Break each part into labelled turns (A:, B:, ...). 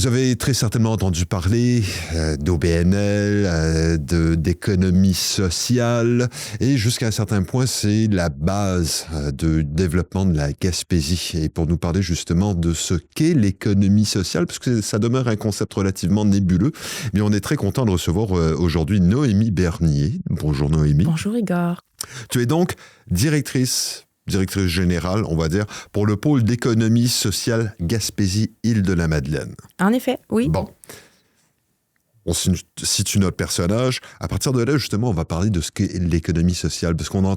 A: Vous avez très certainement entendu parler d'OBNL, d'économie sociale, et jusqu'à un certain point, c'est la base de développement de la Gaspésie. Et pour nous parler justement de ce qu'est l'économie sociale, parce que ça demeure un concept relativement nébuleux, mais on est très content de recevoir aujourd'hui Noémie Bernier. Bonjour Noémie.
B: Bonjour Igor.
A: Tu es donc directrice générale, on va dire, pour le pôle d'économie sociale Gaspésie-Île-de-la-Madeleine.
B: En effet, oui.
A: Bon. On situe notre personnage. À partir de là, justement, on va parler de ce qu'est l'économie sociale, parce on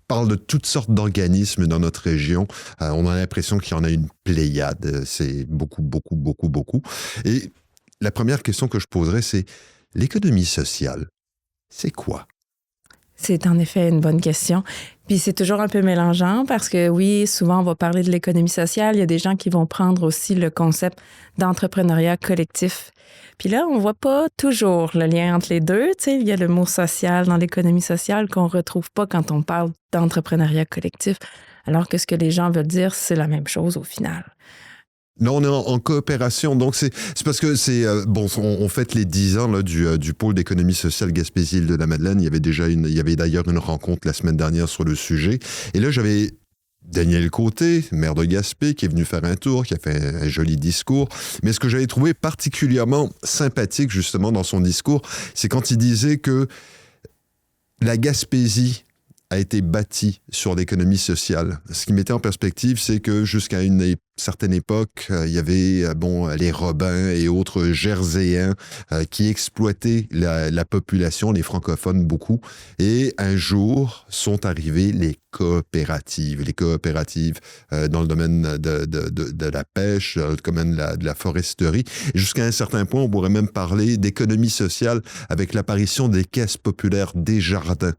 A: parle de toutes sortes d'organismes dans notre région. On a l'impression qu'il y en a une pléiade. C'est beaucoup, beaucoup, beaucoup, beaucoup. Et la première question que je poserais, c'est l'économie sociale, c'est quoi?
B: C'est en effet une bonne question. Puis c'est toujours un peu mélangeant parce que oui, souvent on va parler de l'économie sociale. Il y a des gens qui vont prendre aussi le concept d'entrepreneuriat collectif. Puis là, on voit pas toujours le lien entre les deux. Tu sais, il y a le mot social dans l'économie sociale qu'on retrouve pas quand on parle d'entrepreneuriat collectif. Alors que ce que les gens veulent dire, c'est la même chose au final.
A: Là, on est en coopération. Donc, c'est parce que on fête les 10 ans là, du pôle d'économie sociale Gaspésie-Île-de-la-Madeleine. Il y avait d'ailleurs une rencontre la semaine dernière sur le sujet. Et là, j'avais Daniel Côté, maire de Gaspé, qui est venu faire un tour, qui a fait un joli discours. Mais ce que j'avais trouvé particulièrement sympathique, justement, dans son discours, c'est quand il disait que la Gaspésie a été bâti sur l'économie sociale. Ce qui mettait en perspective, c'est que jusqu'à une certaine époque, il y avait les Robins et autres Jerseyens qui exploitaient la population, les francophones beaucoup. Et un jour sont arrivées les coopératives dans le domaine de la pêche, dans le domaine de la foresterie. Et jusqu'à un certain point, on pourrait même parler d'économie sociale avec l'apparition des caisses populaires Desjardins.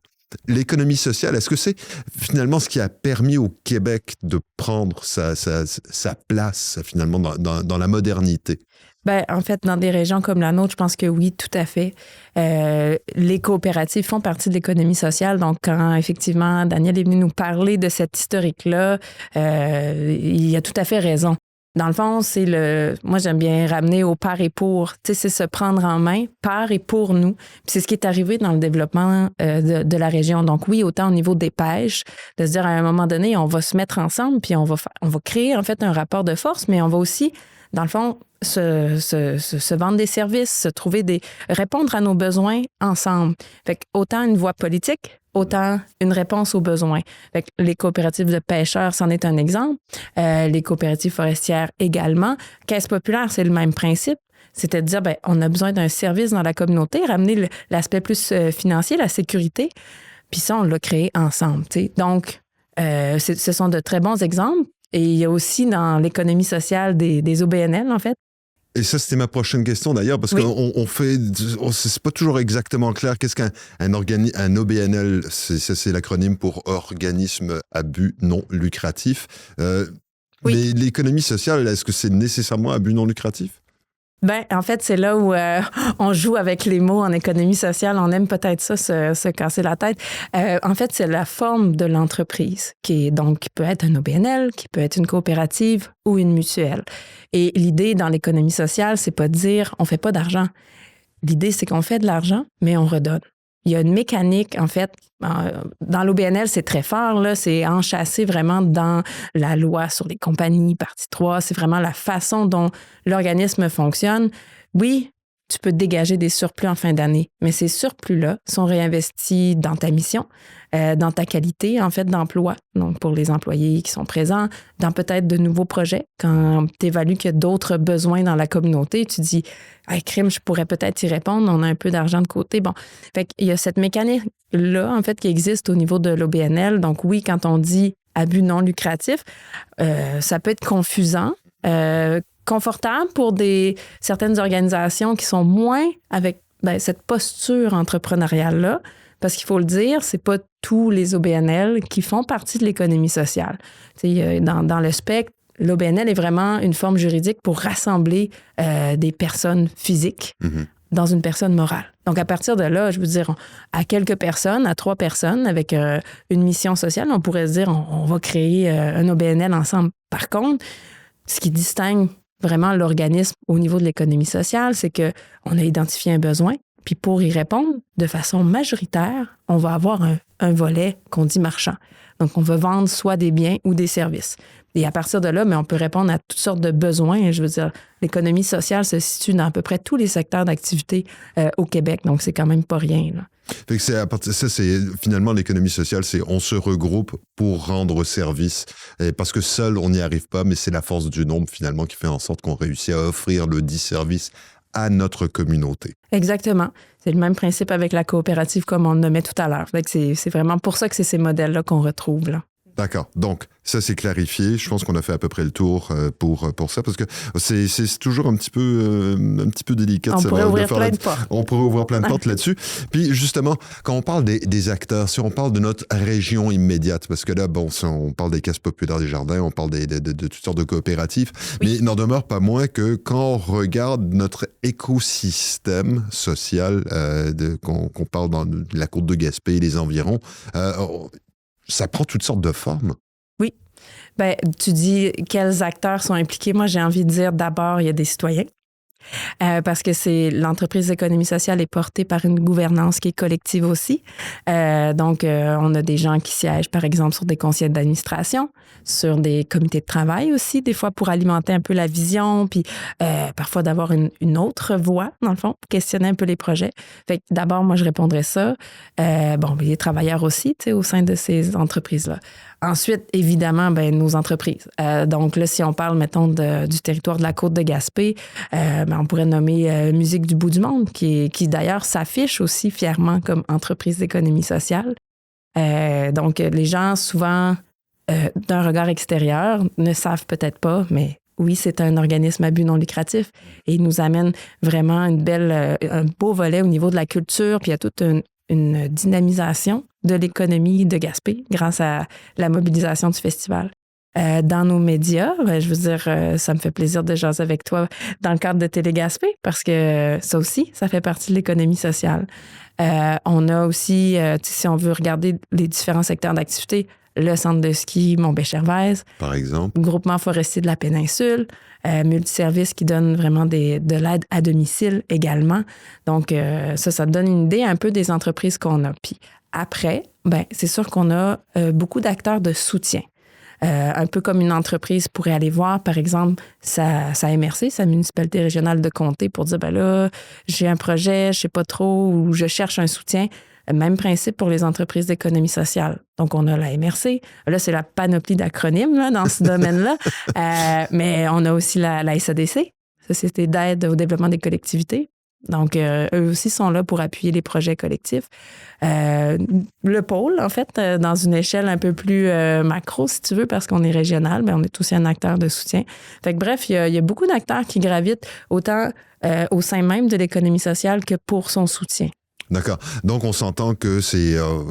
A: L'économie sociale, est-ce que c'est finalement ce qui a permis au Québec de prendre sa place finalement dans la modernité?
B: Ben, en fait, dans des régions comme la nôtre, je pense que oui, tout à fait. Les coopératives font partie de l'économie sociale. Donc, quand effectivement Daniel est venu nous parler de cet historique-là, il a tout à fait raison. Dans le fond, moi, j'aime bien ramener au par et pour. Tu sais, c'est se prendre en main par et pour nous. Puis c'est ce qui est arrivé dans le développement de la région. Donc oui, autant au niveau des pêches, de se dire à un moment donné, on va se mettre ensemble, puis on va créer en fait un rapport de force, mais on va aussi, dans le fond, se vendre des services, répondre à nos besoins ensemble. Fait que autant une voie politique, autant une réponse aux besoins. Fait que les coopératives de pêcheurs, c'en est un exemple. Les coopératives forestières également. Caisse populaire, c'est le même principe. C'est de dire, on a besoin d'un service dans la communauté, ramener l'aspect plus financier, la sécurité. Puis ça, on l'a créé ensemble. T'sais. Donc, ce sont de très bons exemples. Et il y a aussi dans l'économie sociale des OBNL, en fait.
A: Et ça, c'était ma prochaine question d'ailleurs, parce qu'on fait... C'est pas toujours exactement clair. Qu'est-ce qu'un OBNL? C'est l'acronyme pour Organisme à but non lucratif. Mais l'économie sociale, est-ce que c'est nécessairement à but non lucratif?
B: Ben, en fait, c'est là où on joue avec les mots en économie sociale. On aime peut-être ça, se casser la tête. En fait, c'est la forme de l'entreprise qui peut être un OBNL, qui peut être une coopérative ou une mutuelle. Et l'idée dans l'économie sociale, c'est pas de dire on fait pas d'argent. L'idée, c'est qu'on fait de l'argent, mais on redonne. Il y a une mécanique, en fait, dans l'OBNL, c'est très fort, là, c'est enchâssé vraiment dans la loi sur les compagnies, partie 3, c'est vraiment la façon dont l'organisme fonctionne. Oui, tu peux dégager des surplus en fin d'année, mais ces surplus-là sont réinvestis dans ta mission, dans ta qualité, en fait, d'emploi. Donc, pour les employés qui sont présents, dans peut-être de nouveaux projets. Quand tu évalues qu'il y a d'autres besoins dans la communauté, tu dis « Hey, crime, je pourrais peut-être y répondre, on a un peu d'argent de côté. » Bon, fait qu'il y a cette mécanique-là, en fait, qui existe au niveau de l'OBNL. Donc, oui, quand on dit « abus non lucratif », ça peut être confusant, confortable pour certaines organisations qui sont moins avec cette posture entrepreneuriale-là, parce qu'il faut le dire, c'est pas tous les OBNL qui font partie de l'économie sociale. Dans le spectre, l'OBNL est vraiment une forme juridique pour rassembler des personnes physiques dans une personne morale. Donc, à partir de là, je veux dire, à quelques personnes, à 3 personnes, avec une mission sociale, on pourrait se dire, on va créer un OBNL ensemble. Par contre, ce qui distingue vraiment l'organisme au niveau de l'économie sociale, c'est qu'on a identifié un besoin, puis pour y répondre de façon majoritaire, on va avoir un volet qu'on dit marchand. Donc, on va vendre soit des biens ou des services. Et à partir de là, on peut répondre à toutes sortes de besoins. Je veux dire, l'économie sociale se situe dans à peu près tous les secteurs d'activité au Québec. Donc, c'est quand même pas rien, là.
A: Fait que c'est finalement l'économie sociale, c'est on se regroupe pour rendre service. Parce que seul, on n'y arrive pas, mais c'est la force du nombre finalement qui fait en sorte qu'on réussit à offrir le dit service à notre communauté.
B: Exactement. C'est le même principe avec la coopérative comme on le nommait tout à l'heure. C'est vraiment pour ça que c'est ces modèles-là qu'on retrouve, là.
A: D'accord. Donc, ça, c'est clarifié. Je pense qu'on a fait à peu près le tour pour ça, parce que c'est toujours un petit peu délicat.
B: On pourrait ouvrir plein de portes.
A: On pourrait ouvrir plein de portes là-dessus. Puis, justement, quand on parle des acteurs, si on parle de notre région immédiate, parce que là, si on parle des caisses populaires des jardins, on parle de toutes sortes de coopératives, oui. Mais il n'en demeure pas moins que quand on regarde notre écosystème social, qu'on parle dans la côte de Gaspé et les environs, ça prend toutes sortes de formes.
B: Oui. Tu dis quels acteurs sont impliqués. Moi, j'ai envie de dire d'abord, il y a des citoyens. Parce que l'entreprise d'économie sociale est portée par une gouvernance qui est collective aussi. Donc, on a des gens qui siègent, par exemple, sur des conseils d'administration, sur des comités de travail aussi, des fois pour alimenter un peu la vision, puis parfois d'avoir une autre voix, dans le fond, pour questionner un peu les projets. Fait que d'abord, moi, je répondrais ça. Les travailleurs aussi, tu sais, au sein de ces entreprises-là. Ensuite, évidemment, nos entreprises. Donc là, si on parle, mettons, du territoire de la côte de Gaspé, on pourrait nommer Musique du bout du monde, qui d'ailleurs s'affiche aussi fièrement comme entreprise d'économie sociale. Donc, les gens, souvent, d'un regard extérieur, ne savent peut-être pas, mais oui, c'est un organisme à but non lucratif et il nous amène vraiment un beau volet au niveau de la culture, puis il y a toute une dynamisation de l'économie de Gaspé grâce à la mobilisation du festival. Dans nos médias, je veux dire, ça me fait plaisir de jaser avec toi dans le cadre de Télé Gaspé parce que ça aussi, ça fait partie de l'économie sociale. On a aussi, si on veut regarder les différents secteurs d'activité, le centre de ski Mont-Béchervaise,
A: par exemple,
B: groupement forestier de la péninsule, multiservice qui donne vraiment de l'aide à domicile également. Donc, ça donne une idée un peu des entreprises qu'on a. Puis après, c'est sûr qu'on a beaucoup d'acteurs de soutien. Un peu comme une entreprise pourrait aller voir, par exemple, sa MRC, sa municipalité régionale de comté, pour dire, là, j'ai un projet, je sais pas trop, ou je cherche un soutien. Même principe pour les entreprises d'économie sociale. Donc, on a la MRC. Là, c'est la panoplie d'acronymes là, dans ce domaine-là. Mais on a aussi la SADC, Société d'aide au développement des collectivités. Donc, eux aussi sont là pour appuyer les projets collectifs. Le pôle, en fait, dans une échelle un peu plus macro, si tu veux, parce qu'on est régional, on est aussi un acteur de soutien. Fait que bref, il y a beaucoup d'acteurs qui gravitent autant au sein même de l'économie sociale que pour son soutien.
A: D'accord. Donc, on s'entend que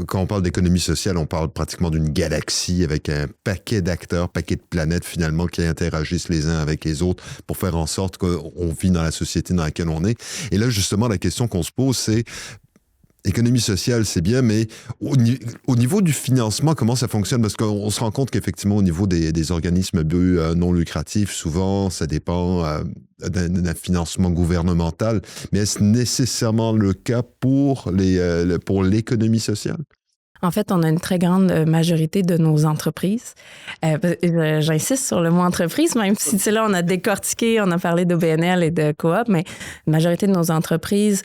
A: quand on parle d'économie sociale, on parle pratiquement d'une galaxie avec un paquet d'acteurs, paquet de planètes finalement qui interagissent les uns avec les autres pour faire en sorte qu'on vit dans la société dans laquelle on est. Et là, justement, la question qu'on se pose, c'est économie sociale, c'est bien, mais au niveau du financement, comment ça fonctionne? Parce qu'on se rend compte qu'effectivement, au niveau des organismes non lucratifs, souvent, ça dépend d'un financement gouvernemental. Mais est-ce nécessairement le cas pour l'économie sociale?
B: En fait, on a une très grande majorité de nos entreprises. J'insiste sur le mot entreprise, même si là, on a décortiqué, on a parlé d'OBNL et de coop, mais la majorité de nos entreprises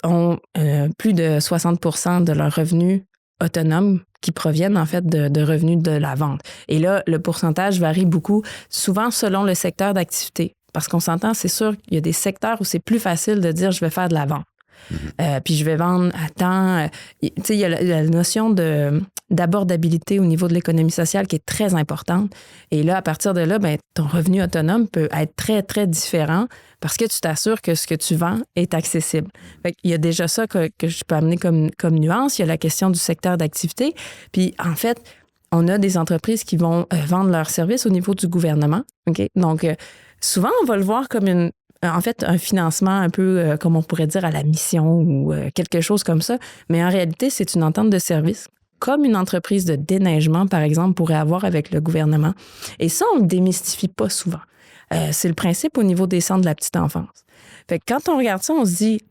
B: ont plus de 60% de leurs revenus autonomes qui proviennent en fait de revenus de la vente. Et là, le pourcentage varie beaucoup, souvent selon le secteur d'activité. Parce qu'on s'entend, c'est sûr qu'il y a des secteurs où c'est plus facile de dire « je vais faire de la vente ». Puis je vais vendre à temps. Tu sais, il y a la notion d'abordabilité au niveau de l'économie sociale qui est très importante. Et là, à partir de là, ton revenu autonome peut être très, très différent parce que tu t'assures que ce que tu vends est accessible. Fait qu'il y a déjà ça que je peux amener comme nuance. Il y a la question du secteur d'activité. Puis, en fait, on a des entreprises qui vont vendre leurs services au niveau du gouvernement. Okay? Donc, souvent, on va le voir comme un financement un peu, comme on pourrait dire, à la mission ou quelque chose comme ça. Mais en réalité, c'est une entente de service, comme une entreprise de déneigement, par exemple, pourrait avoir avec le gouvernement. Et ça, on ne le démystifie pas souvent. c'est le principe au niveau des centres de la petite enfance. Fait que quand on regarde ça, on se dit,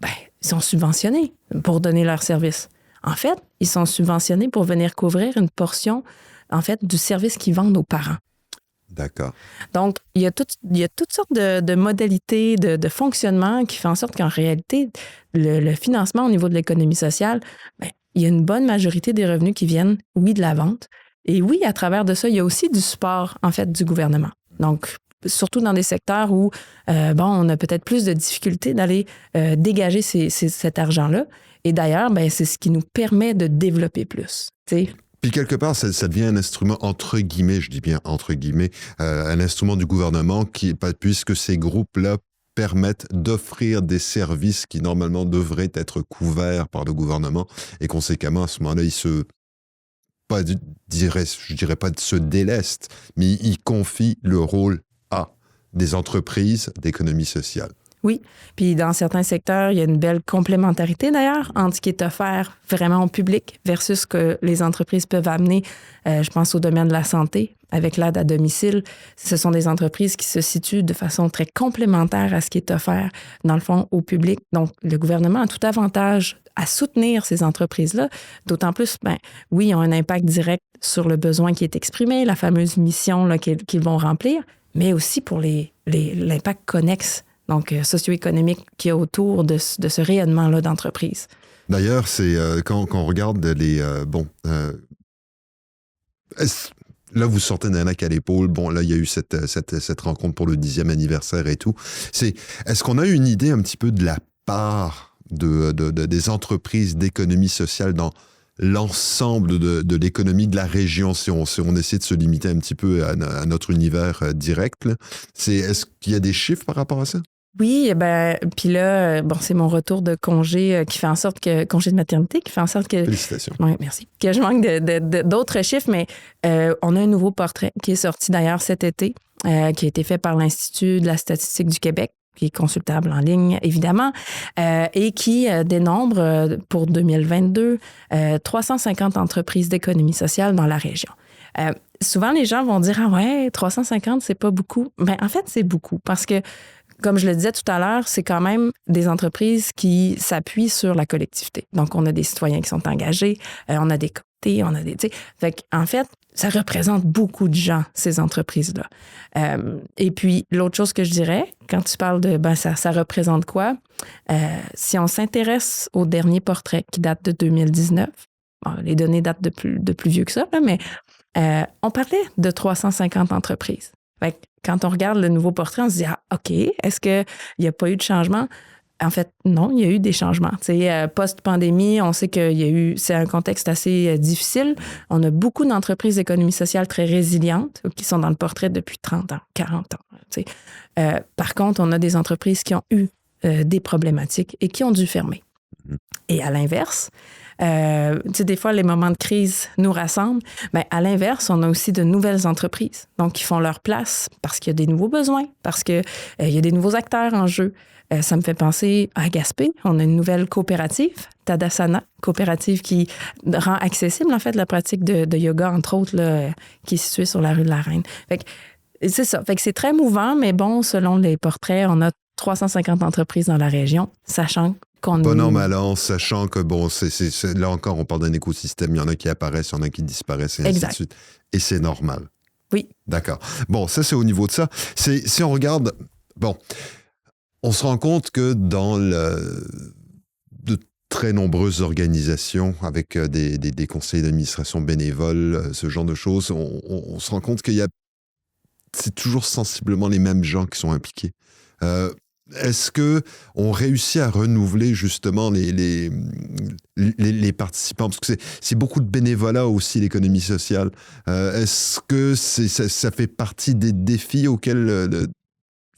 B: ils sont subventionnés pour donner leurs services. En fait, ils sont subventionnés pour venir couvrir une portion, en fait, du service qu'ils vendent aux parents.
A: D'accord.
B: Donc, il y a toutes sortes de modalités de fonctionnement qui font en sorte qu'en réalité, le financement au niveau de l'économie sociale, il y a une bonne majorité des revenus qui viennent, oui, de la vente. Et oui, à travers de ça, il y a aussi du support, en fait, du gouvernement. Donc, surtout dans des secteurs où, on a peut-être plus de difficultés d'aller dégager cet argent-là. Et d'ailleurs, c'est ce qui nous permet de développer plus, tu sais.
A: Puis quelque part, ça devient un instrument, entre guillemets, je dis bien entre guillemets, un instrument du gouvernement puisque ces groupes-là permettent d'offrir des services qui normalement devraient être couverts par le gouvernement. Et conséquemment, à ce moment-là, je dirais pas de se délestent, mais ils confient le rôle à des entreprises d'économie sociale.
B: Oui, puis dans certains secteurs, il y a une belle complémentarité d'ailleurs entre ce qui est offert vraiment au public versus ce que les entreprises peuvent amener. Je pense au domaine de la santé, avec l'aide à domicile. Ce sont des entreprises qui se situent de façon très complémentaire à ce qui est offert, dans le fond, au public. Donc, le gouvernement a tout avantage à soutenir ces entreprises-là, d'autant plus, oui, ils ont un impact direct sur le besoin qui est exprimé, la fameuse mission là, qu'ils vont remplir, mais aussi pour l'impact connexe, donc socio-économique qu'il y a autour de ce rayonnement-là d'entreprise.
A: D'ailleurs, c'est quand on regarde les... là, vous sortez d'un lac à l'épaule. Bon, là, il y a eu cette rencontre pour le 10e anniversaire et tout. Est-ce qu'on a une idée un petit peu de la part des entreprises d'économie sociale dans l'ensemble de l'économie de la région, si on essaie de se limiter un petit peu à notre univers direct, là? Est-ce qu'il y a des chiffres par rapport à ça?
B: Oui, puis là, c'est mon retour de congé qui fait en sorte que, congé de maternité, qui fait en sorte que...
A: Félicitations.
B: Oui, merci. Que je manque d'autres chiffres, mais on a un nouveau portrait qui est sorti d'ailleurs cet été, qui a été fait par l'Institut de la statistique du Québec, qui est consultable en ligne, évidemment, et qui dénombre pour 2022 350 entreprises d'économie sociale dans la région. Souvent, les gens vont dire « Ah ouais, 350, c'est pas beaucoup. » En fait, c'est beaucoup parce que, comme je le disais tout à l'heure, c'est quand même des entreprises qui s'appuient sur la collectivité. Donc, on a des citoyens qui sont engagés, on a des comités, on a des... Fait qu'en fait, ça représente beaucoup de gens, ces entreprises-là. Et puis, l'autre chose que je dirais, quand tu parles de ça représente quoi? Si on s'intéresse au dernier portrait qui date de 2019, les données datent de plus vieux que ça, là, mais on parlait de 350 entreprises. Fait que quand on regarde le nouveau portrait, on se dit « Ah, OK, est-ce qu'il n'y a pas eu de changement? » En fait, non, il y a eu des changements. Post-pandémie, on sait c'est un contexte assez difficile. On a beaucoup d'entreprises d'économie sociale très résilientes qui sont dans le portrait depuis 30 ans, 40 ans. Par contre, on a des entreprises qui ont eu des problématiques et qui ont dû fermer. Et à l'inverse, des fois, les moments de crise nous rassemblent. Mais à l'inverse, on a aussi de nouvelles entreprises, donc qui font leur place parce qu'il y a des nouveaux besoins, parce qu'il y a des nouveaux acteurs en jeu. Ça me fait penser à Gaspé. On a une nouvelle coopérative, Tadasana, coopérative qui rend accessible, en fait, la pratique de yoga, entre autres, là, qui est située sur la rue de la Reine. Fait que, c'est ça. Fait que c'est très mouvant, mais bon, selon les portraits, on a 350 entreprises dans la région, sachant qu'on...
A: Bon an, mal an, sachant que, là encore, on parle d'un écosystème. Il y en a qui apparaissent, il y en a qui disparaissent, et ainsi de suite. Et c'est normal.
B: Oui.
A: D'accord. Bon, ça, c'est au niveau de ça. Si on regarde... Bon... On se rend compte que dans de très nombreuses organisations avec des conseils d'administration bénévoles, ce genre de choses, on se rend compte c'est toujours sensiblement les mêmes gens qui sont impliqués. Est-ce qu'on réussit à renouveler justement les participants? Parce que c'est beaucoup de bénévolat aussi, l'économie sociale. Est-ce que ça fait partie des défis auxquels...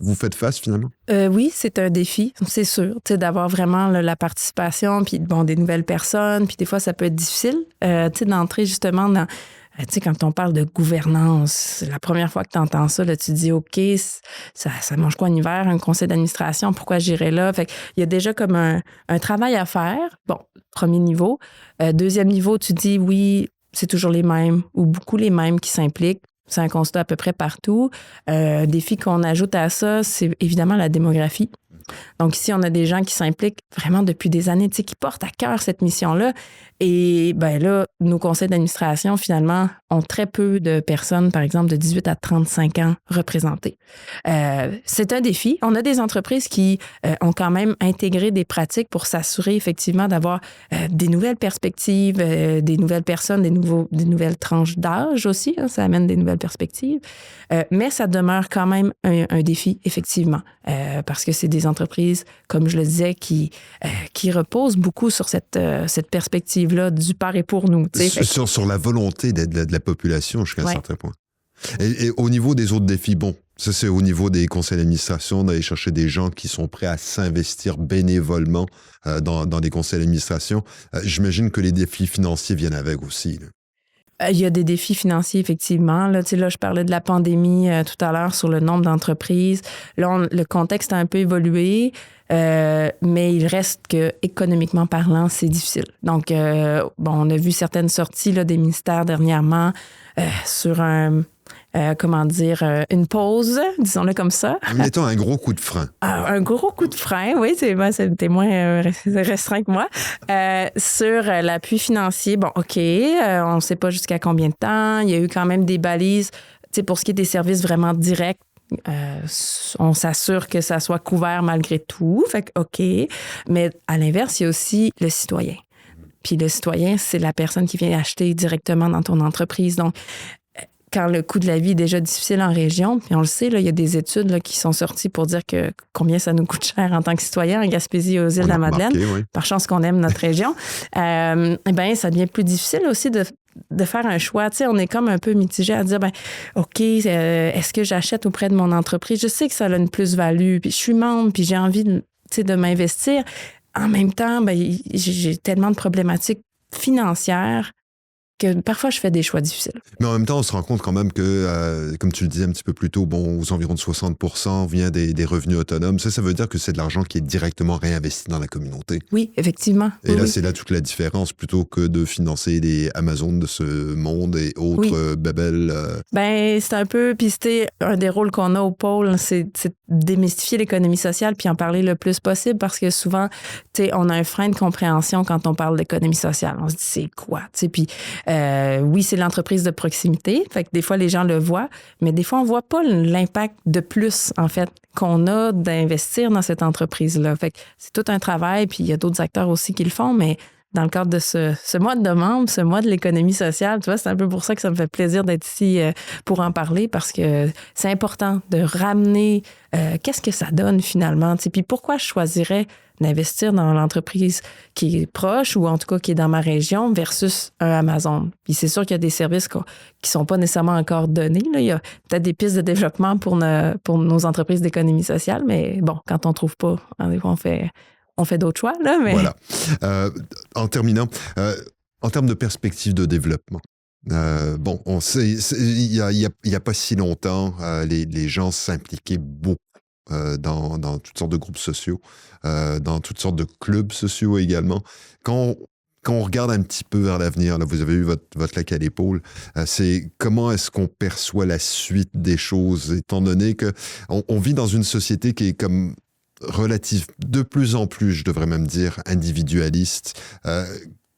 A: vous faites face, finalement?
B: Oui, c'est un défi, c'est sûr, d'avoir vraiment la participation, puis des nouvelles personnes, puis des fois, ça peut être difficile, d'entrer justement dans... quand on parle de gouvernance, la première fois que tu entends ça, là, tu te dis, OK, ça mange quoi en hiver, un conseil d'administration, pourquoi j'irai là? Fait il y a déjà comme un travail à faire. Bon, premier niveau. Deuxième niveau, tu dis, oui, c'est toujours les mêmes, ou beaucoup les mêmes qui s'impliquent. c'est un constat à peu près partout. Défi qu'on ajoute à ça, c'est évidemment la démographie. Donc ici, on a des gens qui s'impliquent vraiment depuis des années, qui portent à cœur cette mission-là. Et ben là, nos conseils d'administration, finalement, ont très peu de personnes, par exemple, de 18 à 35 ans représentées. C'est un défi. On a des entreprises qui ont quand même intégré des pratiques pour s'assurer effectivement d'avoir des nouvelles perspectives, des nouvelles personnes, des nouvelles tranches d'âge aussi. Hein, ça amène des nouvelles perspectives. Mais ça demeure quand même un défi, effectivement, parce que c'est des entreprises, comme je le disais, qui reposent beaucoup sur cette perspective là, du par et pour nous.
A: Sur la volonté de la population jusqu'à un certain point. Et au niveau des autres défis, bon, ça c'est au niveau des conseils d'administration, d'aller chercher des gens qui sont prêts à s'investir bénévolement dans des conseils d'administration. J'imagine que les défis financiers viennent avec aussi.
B: Il y a des défis financiers, effectivement. Là, je parlais de la pandémie tout à l'heure sur le nombre d'entreprises. Là, le contexte a un peu évolué, mais il reste que, économiquement parlant, c'est difficile. Donc, on a vu certaines sorties là, des ministères dernièrement sur une pause, disons-le comme ça.
A: Mettons un gros coup de frein.
B: Un gros coup de frein, oui, c'était moins restreint que moi. Sur l'appui financier, bon, OK, on ne sait pas jusqu'à combien de temps. Il y a eu quand même des balises. Pour ce qui est des services vraiment directs, on s'assure que ça soit couvert malgré tout. Fait que, OK. Mais à l'inverse, il y a aussi le citoyen. Puis le citoyen, c'est la personne qui vient acheter directement dans ton entreprise. Donc, quand le coût de la vie est déjà difficile en région, puis on le sait, là, il y a des études là, qui sont sorties pour dire que combien ça nous coûte cher en tant que citoyen en Gaspésie et aux îles de la Madeleine, par chance qu'on aime notre région, ça devient plus difficile aussi de faire un choix. Tu sais, on est comme un peu mitigé à dire, OK, est-ce que j'achète auprès de mon entreprise? Je sais que ça a une plus-value, puis je suis membre, puis j'ai envie de m'investir. En même temps, j'ai tellement de problématiques financières que parfois, je fais des choix difficiles.
A: Mais en même temps, on se rend compte quand même que, comme tu le disais un petit peu plus tôt, aux environs de 60% vient des revenus autonomes. Ça veut dire que c'est de l'argent qui est directement réinvesti dans la communauté.
B: Oui, effectivement.
A: Et là, c'est là toute la différence, plutôt que de financer des Amazones de ce monde et autres babelles.
B: C'est un peu, puis c'était un des rôles qu'on a au pôle, c'est de démystifier l'économie sociale puis en parler le plus possible parce que souvent, on a un frein de compréhension quand on parle d'économie sociale. On se dit, c'est quoi? Puis oui, c'est l'entreprise de proximité. Fait que des fois, les gens le voient, mais des fois, on voit pas l'impact de plus, en fait, qu'on a d'investir dans cette entreprise-là. Fait que c'est tout un travail, puis il y a d'autres acteurs aussi qui le font, mais dans le cadre de ce mois de novembre, ce mois de l'économie sociale, tu vois, c'est un peu pour ça que ça me fait plaisir d'être ici pour en parler, parce que c'est important de ramener qu'est-ce que ça donne finalement. Puis pourquoi je choisirais d'investir dans l'entreprise qui est proche ou en tout cas qui est dans ma région versus un Amazon. Puis c'est sûr qu'il y a des services qui sont pas nécessairement encore donnés. Là. Il y a peut-être des pistes de développement pour nos entreprises d'économie sociale, mais bon, quand on trouve pas, on fait d'autres choix. Là, mais...
A: Voilà. En terminant, en termes de perspective de développement, on sait, il y a pas si longtemps, les gens s'impliquaient beaucoup dans toutes sortes de groupes sociaux, dans toutes sortes de clubs sociaux également. Quand on regarde un petit peu vers l'avenir, là, vous avez eu votre lac à l'épaule, c'est comment est-ce qu'on perçoit la suite des choses, étant donné qu'on vit dans une société qui est comme relative, de plus en plus, je devrais même dire, individualiste.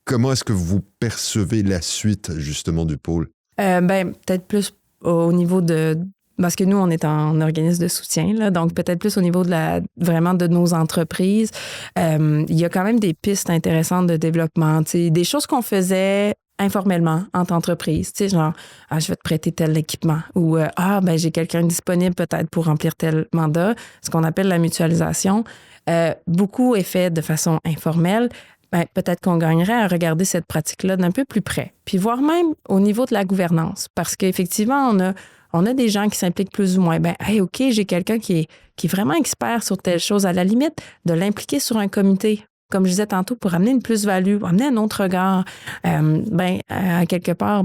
A: Comment est-ce que vous percevez la suite, justement, du pôle?
B: Peut-être plus au niveau de... Parce que nous, on est en organisme de soutien, là, donc peut-être plus au niveau vraiment de nos entreprises. Il y a quand même des pistes intéressantes de développement, des choses qu'on faisait informellement entre entreprises, genre je vais te prêter tel équipement ou j'ai quelqu'un disponible peut-être pour remplir tel mandat, ce qu'on appelle la mutualisation. Beaucoup est fait de façon informelle. Peut-être qu'on gagnerait à regarder cette pratique-là d'un peu plus près, puis voir même au niveau de la gouvernance, parce qu'effectivement, on a des gens qui s'impliquent plus ou moins. OK, j'ai quelqu'un qui est vraiment expert sur telle chose, à la limite, de l'impliquer sur un comité, comme je disais tantôt, pour amener une plus-value, amener un autre regard. À quelque part,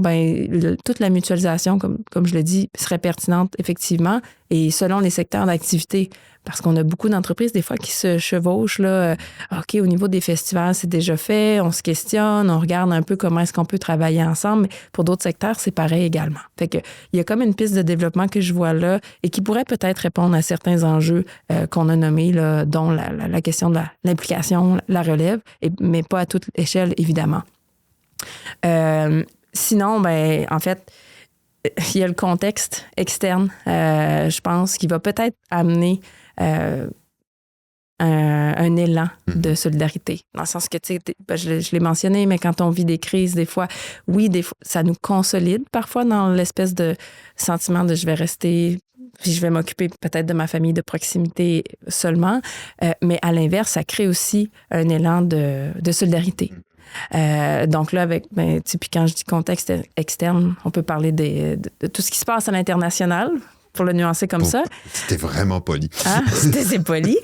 B: toute la mutualisation, comme je le dis, serait pertinente, effectivement, et selon les secteurs d'activité. Parce qu'on a beaucoup d'entreprises, des fois, qui se chevauchent. Là, OK, au niveau des festivals, c'est déjà fait, on se questionne, on regarde un peu comment est-ce qu'on peut travailler ensemble. Mais pour d'autres secteurs, c'est pareil également. Fait que, il y a comme une piste de développement que je vois là et qui pourrait peut-être répondre à certains enjeux qu'on a nommés, là, dont la question de l'implication, la relève, mais pas à toute échelle, évidemment. Sinon, ben, en fait, il y a le contexte externe, je pense, qui va peut-être amener un élan de solidarité. Dans le sens que, tu sais, je l'ai mentionné, mais quand on vit des crises, des fois, oui, ça nous consolide parfois dans l'espèce de sentiment de je vais rester, puis je vais m'occuper peut-être de ma famille de proximité seulement. Mais à l'inverse, ça crée aussi un élan de solidarité. Donc là, puis quand je dis contexte externe, on peut parler de tout ce qui se passe à l'international, pour le nuancer comme ça.
A: C'était vraiment poli.
B: Ah, c'est poli.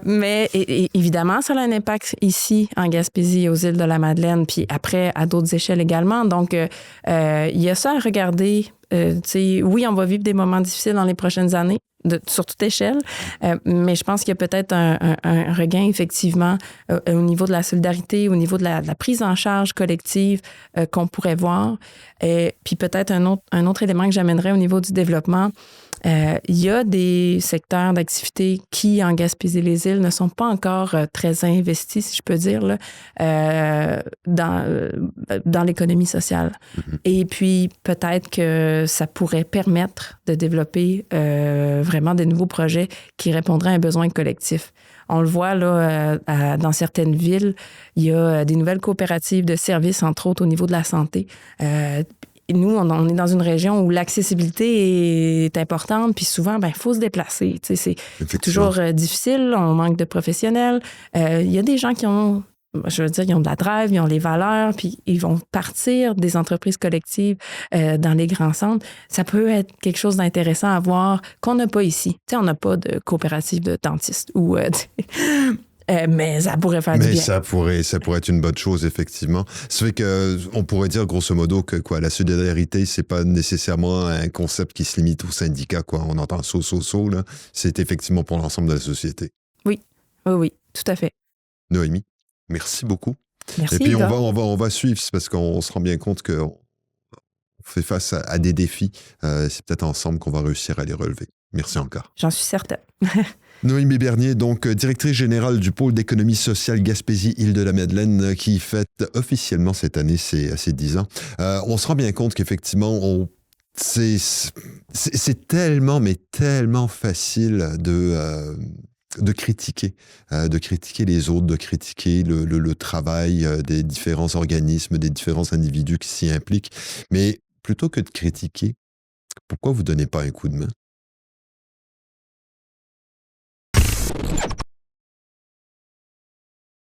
B: Mais évidemment, ça a un impact ici, en Gaspésie, aux îles de la Madeleine, puis après, à d'autres échelles également. Donc, il y a ça à regarder. Oui, on va vivre des moments difficiles dans les prochaines années, sur toute échelle, mais je pense qu'il y a peut-être un regain, effectivement, au niveau de la solidarité, au niveau de la prise en charge collective qu'on pourrait voir. Puis peut-être un autre élément que j'amènerais au niveau du développement, il y a des secteurs d'activité qui, en Gaspésie-les-Îles, ne sont pas encore très investis, si je peux dire, là, dans l'économie sociale. Et puis, peut-être que ça pourrait permettre de développer vraiment de nouveaux projets qui répondraient à un besoin collectif. On le voit là, dans certaines villes, il y a des nouvelles coopératives de services, entre autres au niveau de la santé. Nous, on est dans une région où l'accessibilité est importante, puis souvent, il faut se déplacer. C'est toujours difficile, on manque de professionnels. Il y a des gens qui ont, ils ont de la drive, ils ont les valeurs, puis ils vont partir des entreprises collectives dans les grands centres. Ça peut être quelque chose d'intéressant à voir qu'on n'a pas ici. On n'a pas de coopérative de dentistes ou... mais ça pourrait faire du bien.
A: Ça pourrait être une bonne chose, effectivement. Ça fait qu'on pourrait dire, grosso modo, que la solidarité, c'est pas nécessairement un concept qui se limite aux syndicats, quoi. On entend là. C'est effectivement pour l'ensemble de la société.
B: Oui, tout à fait.
A: Noémie, merci beaucoup.
B: Merci.
A: Et puis, on va suivre, parce qu'on se rend bien compte qu'on fait face à des défis. C'est peut-être ensemble qu'on va réussir à les relever. Merci encore.
B: J'en suis certaine.
A: Noémie Bernier, donc directrice générale du pôle d'économie sociale Gaspésie-Île-de-la-Madeleine, qui fête officiellement cette année ses 10 ans. On se rend bien compte qu'effectivement, c'est tellement, mais tellement facile de critiquer les autres, de critiquer le travail des différents organismes, des différents individus qui s'y impliquent. Mais plutôt que de critiquer, pourquoi vous ne donnez pas un coup de main?